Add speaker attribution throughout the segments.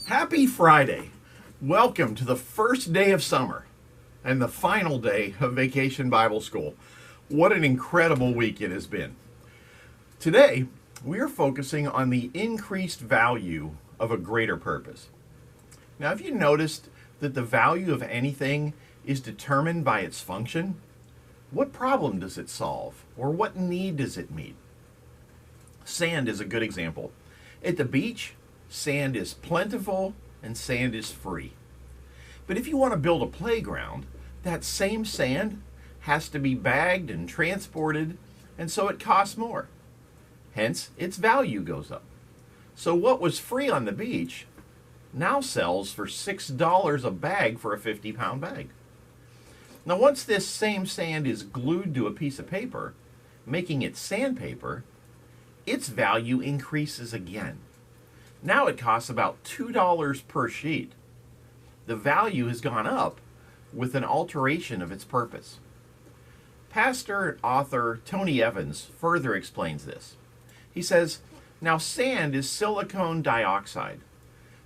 Speaker 1: Happy Friday. Welcome to the first day of summer and the final day of Vacation Bible School. What an incredible week it has been. Today, we are focusing on the increased value of a greater purpose. Now, have you noticed that the value of anything is determined by its function? What problem does it solve, or what need does it meet? Sand is a good example. At the beach, sand is plentiful and sand is free. But if you want to build a playground, that same sand has to be bagged and transported, and so it costs more. Hence, its value goes up. So what was free on the beach now sells for $6 a bag for a 50-pound bag. Now, once this same sand is glued to a piece of paper, making it sandpaper, its value increases again. Now it costs about $2 per sheet. The value has gone up with an alteration of its purpose. Pastor and author Tony Evans further explains this. He says, "Now sand is silicon dioxide.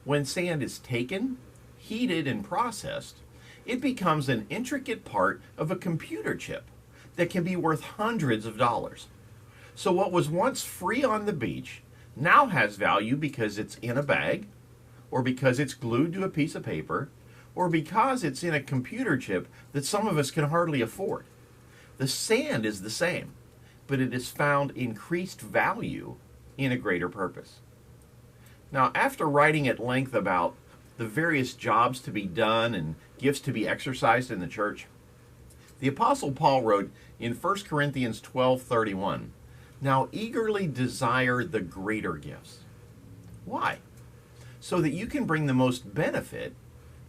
Speaker 1: When sand is taken, heated, and processed, it becomes an intricate part of a computer chip that can be worth hundreds of dollars. So what was once free on the beach now has value because it's in a bag, or because it's glued to a piece of paper, or because it's in a computer chip that some of us can hardly afford. The sand is the same, but it has found increased value in a greater purpose." Now, after writing at length about the various jobs to be done and gifts to be exercised in the church, the Apostle Paul wrote in 1 Corinthians 12:31, "Now eagerly desire the greater gifts." Why? So that you can bring the most benefit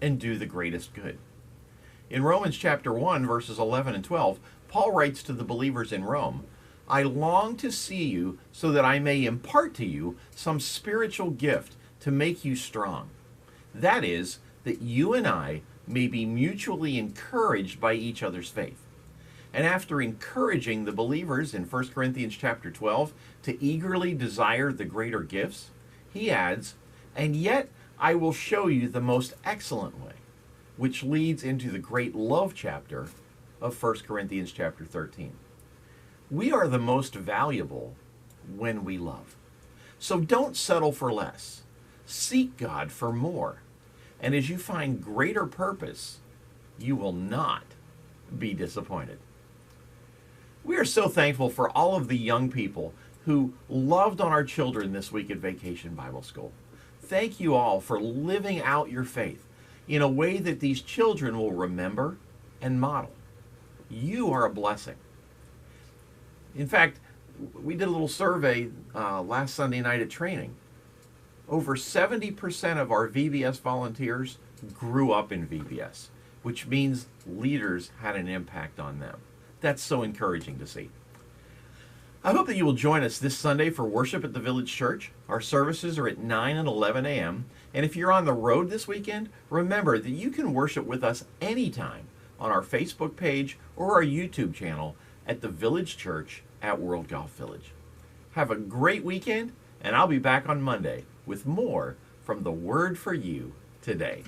Speaker 1: and do the greatest good. In Romans chapter 1, verses 11 and 12, Paul writes to the believers in Rome, "I long to see you so that I may impart to you some spiritual gift to make you strong. That is, that you and I may be mutually encouraged by each other's faith." And after encouraging the believers in 1 Corinthians chapter 12 to eagerly desire the greater gifts, he adds, "And yet I will show you the most excellent way," which leads into the great love chapter of 1 Corinthians chapter 13. We are the most valuable when we love. So don't settle for less. Seek God for more. And as you find greater purpose, you will not be disappointed. We are so thankful for all of the young people who loved on our children this week at Vacation Bible School. Thank you all for living out your faith in a way that these children will remember and model. You are a blessing. In fact, we did a little survey last Sunday night at training. Over 70% of our VBS volunteers grew up in VBS, which means leaders had an impact on them. That's so encouraging to see. I hope that you will join us this Sunday for worship at the Village Church. Our services are at 9 and 11 a.m. And if you're on the road this weekend, remember that you can worship with us anytime on our Facebook page or our YouTube channel at the Village Church at World Golf Village. Have a great weekend, and I'll be back on Monday with more from the Word for You today.